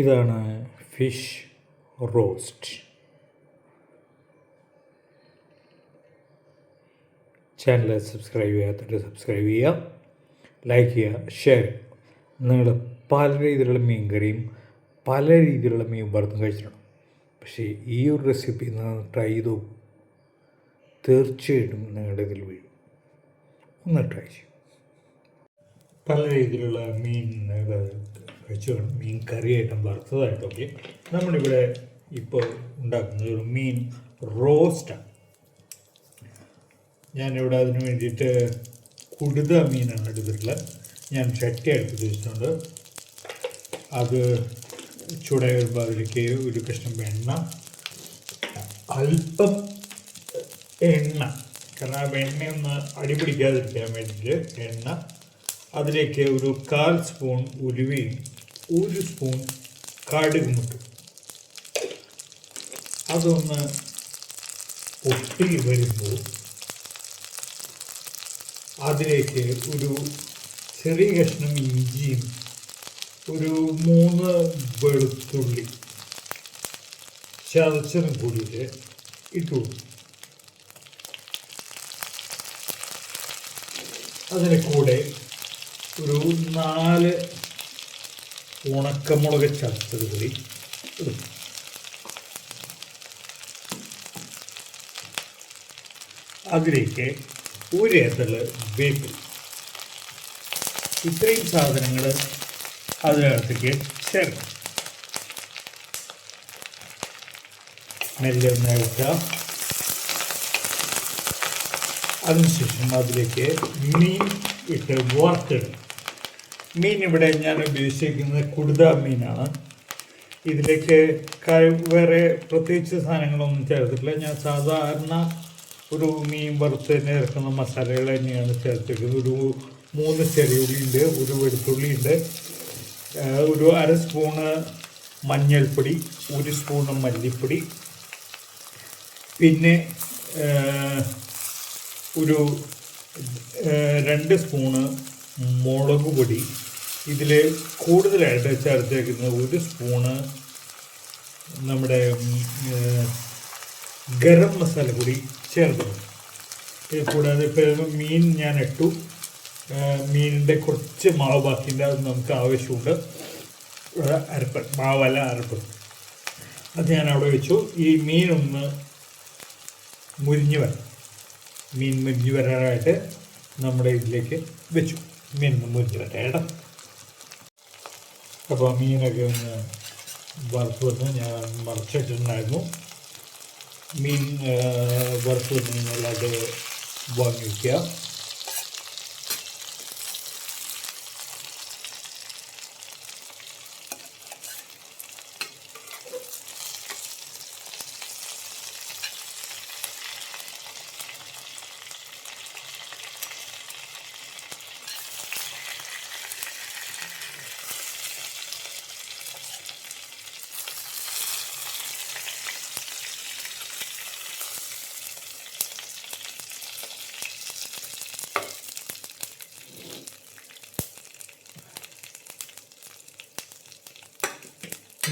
ഇതാണ് fish roast. Channel subscribe ചെയ്യാത്തിട്ട് subscribe ചെയ്യുക, ലൈക്ക് ചെയ്യുക, ഷെയർ. നിങ്ങൾ പല രീതിയിലുള്ള മീൻ കറിയും പല രീതിയിലുള്ള മീൻ വറുത്തും കഴിച്ചിട്ടുണ്ട്. പക്ഷേ ഈ ഒരു റെസിപ്പി നിങ്ങൾ ട്രൈ ചെയ്തു, തീർച്ചയായിട്ടും നിങ്ങളുടെ ഇതിൽ വീഴും. ഒന്ന് ട്രൈ ചെയ്യും. പല രീതിയിലുള്ള മീൻ കഴിച്ചു കാണും. മീൻ കറിയായിട്ടും വറുത്തതായിട്ടൊക്കെ. നമ്മളിവിടെ ഇപ്പോൾ ഉണ്ടാക്കുന്നത് ഒരു മീൻ റോസ്റ്റാണ്. ഞാനിവിടെ അതിന് വേണ്ടിയിട്ട് കുടുത മീനാണ് എടുത്തിട്ടുള്ളത്. ഞാൻ ചട്ടി അടുപ്പത്ത് വെച്ചിട്ടുണ്ട്. അത് ചൂടായി വരുമ്പോൾ അതിലേക്ക് ഒരു കഷ്ണം എണ്ണ, അല്പം എണ്ണ, കാരണം ആ എണ്ണയൊന്ന് അടിപിടിക്കാതിരിക്കാൻ വേണ്ടിയിട്ട് എണ്ണ, അതിലേക്ക് ഒരു 1/4 സ്പൂൺ ഉലുവയും 1 സ്പൂൺ കടുകും ഇട്ടു. അതൊന്ന് പൊട്ടി വരുമ്പോൾ അതിലേക്ക് ഒരു ചെറിയ കഷ്ണം ഇഞ്ചിയും ഒരു 3 വെളുത്തുള്ളി ചതച്ചതും കൂടിയിട്ട് ഇട്ടു. അതിന് കൂടെ ഒരു 4 ഉണക്കമുളക് ചതച്ചത് കൂടി ഇടും. അതിലേക്ക് ഒരു ഏത്തല് വേപ്പില. ഇത്രയും സാധനങ്ങൾ അതിനകത്തേക്ക് ചേർക്കാം. മെല്ലെ ഒന്ന് ഇളക്കുക. അതിനുശേഷം അതിലേക്ക് മീൻ ഇട്ട് വറുത്തിടും. മീൻ ഇവിടെ ഞാൻ ഉദ്ദേശിക്കുന്നത് കുടുത മീനാണ്. ഇതിലേക്ക് വേറെ പ്രത്യേകിച്ച് സാധനങ്ങളൊന്നും ചേർത്തിട്ടില്ല. ഞാൻ സാധാരണ ഒരു മീൻ വറുത്ത് ഇറക്കുന്ന മസാലകൾ തന്നെയാണ് ചേർത്തിരിക്കുന്നത്. ഒരു 3 ചെറിയുള്ളിയുണ്ട്, ഒരു വെളുത്തുള്ളിയുണ്ട്, ഒരു 1/2 സ്പൂണ് മഞ്ഞൾപ്പൊടി, 1 സ്പൂണ് മല്ലിപ്പൊടി, പിന്നെ ഒരു 2 സ്പൂണ് മുളക് പൊടി. ഇതിൽ കൂടുതലായിട്ട് ചേർത്തേക്കുന്നത് 1 സ്പൂണ് നമ്മുടെ ഗരം മസാല കൂടി ചേർക്കണം. ഇത് കൂടാതെ ഇപ്പോൾ മീൻ ഞാൻ ഇട്ടു. മീനിൻ്റെ കുറച്ച് മാവ് ബാക്കിയുണ്ട്, അത് നമുക്ക് ആവശ്യമുണ്ട്. അരപ്പ് മാവല്ല, അരപ്പ്. അത് ഞാൻ അവിടെ വെച്ചു. ഈ മീനൊന്ന് മുരിഞ്ഞ് വരണം. മീൻ മുരിഞ്ഞ് വരാനായിട്ട് നമ്മുടെ ഇതിലേക്ക് വെച്ചു. മീൻ മുരിഞ്ഞ് വരേടാ. അപ്പോൾ മീനൊക്കെ ഒന്ന് വറുത്ത് വന്ന് ഞാൻ മറച്ചിട്ടുണ്ടായിരുന്നു. മീൻ വറുത്ത് വന്ന് കഴിഞ്ഞാൽ അത് വാങ്ങി വയ്ക്കുക.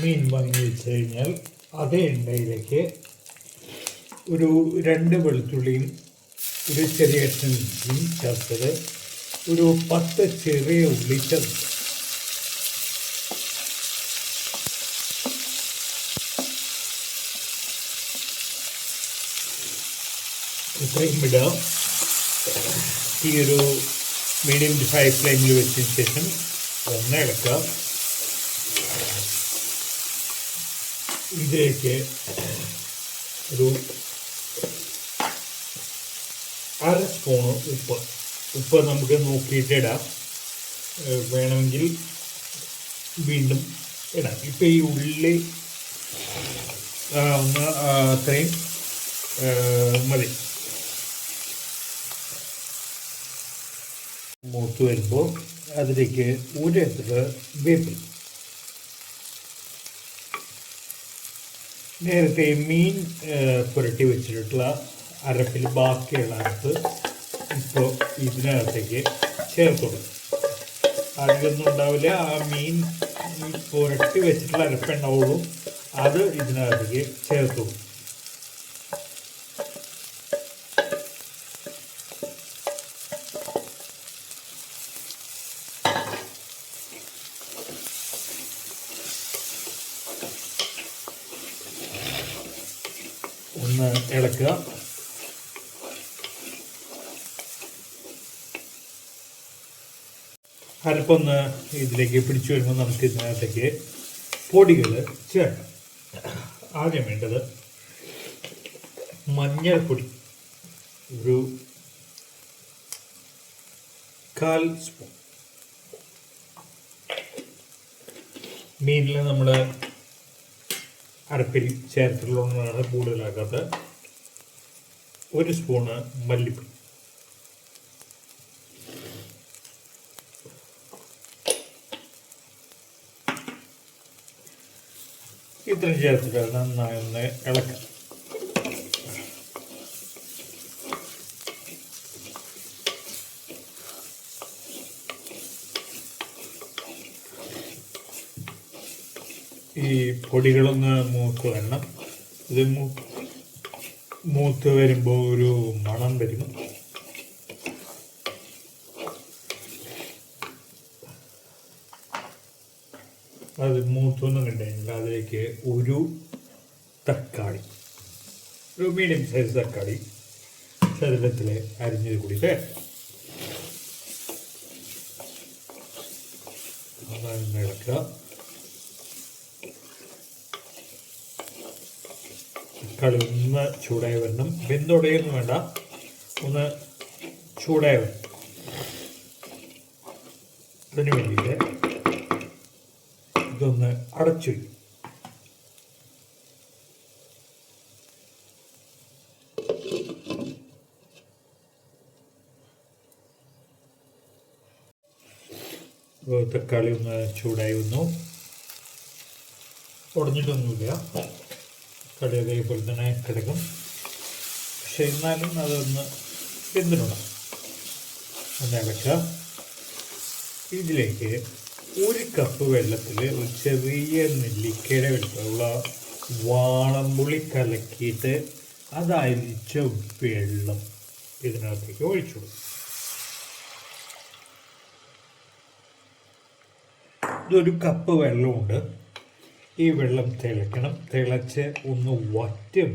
മീൻ വാങ്ങി വെച്ച് കഴിഞ്ഞാൽ അതേ എണ്ണയിലേക്ക് ഒരു 2 വെളുത്തുള്ളിയും ഒരു ചെറിയ ഇഞ്ചിയും ചേർത്തത്, ഒരു 10 ചെറിയ ഉള്ളി ചേർത്ത്, ഇത്രയും ഇടാം. ഈ ഒരു മീഡിയം ടു ഹൈ ഫ്ലെയിമിൽ വെച്ചതിന് ശേഷം ഒന്ന് ഇളക്കുക. ഇതിലേക്ക് ഒരു 1/2 സ്പൂണ് ഉപ്പ് നമുക്ക് നോക്കിയിട്ട് ഇടാം. വേണമെങ്കിൽ വീണ്ടും ഇടാം. ഇപ്പം ഈ ഉള്ളി ഒന്ന് അത്രയും മതി. മൂത്ത് വരുമ്പോൾ അതിലേക്ക് ഒരു ഏത്തല് വേപ്പില. നേരത്തെ മീൻ പുരട്ടി വെച്ചിട്ടുള്ള അരപ്പിൽ ബാക്കിയുള്ള അരപ്പ് ഇപ്പോൾ ഇതിനകത്തേക്ക് ചേർത്ത് കൊടുക്കും. അധികമൊന്നും ഉണ്ടാവില്ല. ആ മീൻ പുരട്ടി വെച്ചിട്ടുള്ള അരപ്പുണ്ടാവുള്ളൂ, അത് ഇതിനകത്തേക്ക് ചേർത്തു. ഒന്ന് ഇളക്കുക. അരപ്പൊന്ന് ഇതിലേക്ക് പിടിച്ചു വരുമ്പോൾ നമുക്ക് ഇതിനകത്തേക്ക് പൊടികൾ ചേർക്കാം. ആദ്യം വേണ്ടത് മഞ്ഞൾപ്പൊടി, ഒരു 1/4 സ്പൂൺ. മീനിൽ നമ്മൾ അരപ്പിൽ ചേർത്തിട്ടുള്ളതാണ് കൂടുതലാക്കാത്തത്. 1 സ്പൂണ് മല്ലിപ്പൊടി, ഇത്രയും ചേർത്തിട്ട് നന്നായി ഒന്ന് ഇളക്കാം. ഈ പൊടികളൊന്ന് മൂത്ത് വരണം. ഇത് മൂത്ത് വരുമ്പോൾ ഒരു മണം വരും. അത് മൂത്തൊന്നും കണ്ടുകഴിഞ്ഞാൽ അതിലേക്ക് ഒരു തക്കാളി, ഒരു മീഡിയം സൈസ് തക്കാളി ശരീരത്തിൽ അരിഞ്ഞത് കൂടി ചേർക്കാം. നന്നായി ഇളക്കുക. തക്കാളി ഒന്ന് ചൂടായി വരണം. വെന്തുടയൊന്നും വേണ്ട, ഒന്ന് ചൂടായി വരണം. അതിന് വേണ്ടിയിട്ട് ഇതൊന്ന് അടച്ചു വയ്ക്കും. തക്കാളി ഒന്ന് ചൂടായി വന്നു. ഉടഞ്ഞിട്ടൊന്നുമില്ല, തക്കാളി അതേപോലെ തന്നെ കിടക്കും. പക്ഷെ എന്നാലും അതൊന്ന് വെന്തിടണം. ഒന്ന് ഇളക്കുക. ഇതിലേക്ക് 1 കപ്പ് വെള്ളത്തിൽ ഒരു ചെറിയ നെല്ലിക്കയുടെ വെള്ളമുള്ള വാളംപുളി കലക്കിയിട്ട് അത് അരിച്ച വെള്ളം ഇതിനകത്തേക്ക് ഒഴിച്ചു കൊടുക്കും. ഇതൊരു കപ്പ് വെള്ളമുണ്ട്. ഈ വെള്ളം തിളയ്ക്കണം. തിളച്ച് ഒന്ന് വറ്റും.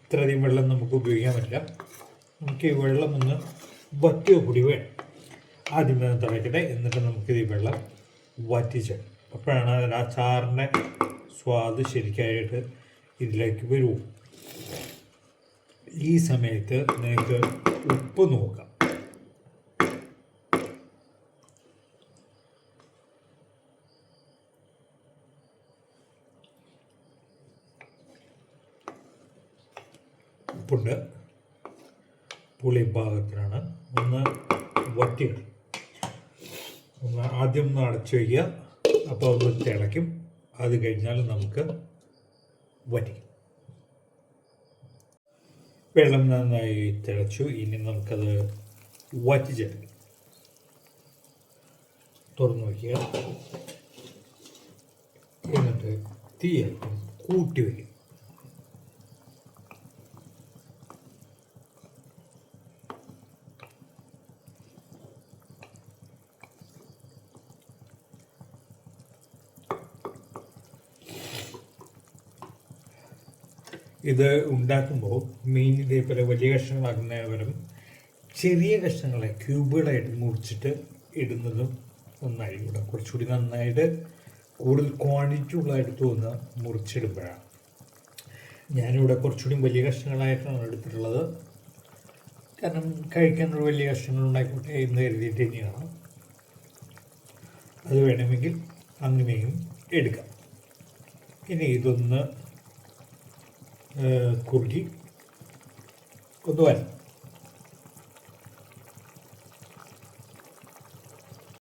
ഇത്രയധികം വെള്ളം നമുക്ക് ഉപയോഗിക്കാൻ പറ്റില്ല. നമുക്ക് ഈ വെള്ളം ഒന്ന് വറ്റിയ കൂടി വേണം. ആദ്യം തിളയ്ക്കട്ടെ, എന്നിട്ട് നമുക്കിത് ഈ വെള്ളം വറ്റിച്ച്, അപ്പോഴാണ് അതിന് ആ ചാറിൻ്റെ സ്വാദ് ശരിക്കായിട്ട് ഇതിലേക്ക് വരൂ. ഈ സമയത്ത് നിങ്ങൾക്ക് ഉപ്പ് നോക്കാം. ഉപ്പുണ്ട്, പുളി പാകത്തിനാണ്. ഒന്ന് വറ്റിയിടും. ആദ്യം ഒന്ന് അടച്ചു വയ്ക്കുക. അപ്പോൾ അത് തിളയ്ക്കും. അത് കഴിഞ്ഞാൽ നമുക്ക് വറ്റിക്കും. വെള്ളം നന്നായി തിളച്ചു. ഇനി നമുക്കത് വറ്റിച്ചെടുക്കാം. തുറന്നു വയ്ക്കുക. എന്നിട്ട് തീ അല്പം കൂട്ടി വയ്ക്കും. ഇത് ഉണ്ടാക്കുമ്പോൾ മീൻ ഇതേപോലെ വലിയ കഷ്ണങ്ങളാക്കുന്നതിന് പകരം ചെറിയ കഷ്ണങ്ങളെ ക്യൂബുകളായിട്ട് മുറിച്ചിട്ട് ഇടുന്നതും നന്നായിരിക്കും. കുറച്ചുകൂടി നന്നായിട്ട് കൂടുതൽ ക്വാണ്ടിറ്റി ഉള്ളതായിട്ട് തോന്നുക മുറിച്ചിടുമ്പോഴാണ്. ഞാനിവിടെ കുറച്ചുകൂടി വലിയ കഷ്ണങ്ങളായിട്ടാണ് എടുത്തിട്ടുള്ളത്. കാരണം കഴിക്കാനൊരു വലിയ കഷ്ണങ്ങൾ ഉണ്ടാക്കിക്കോട്ടെ എന്ന് കരുതിയിട്ട് തന്നെയാണ്. അത് വേണമെങ്കിൽ അങ്ങനെയും എടുക്കാം. ഇനി ഇതൊന്ന് കുറുക്കി ഒന്ന് വരണം.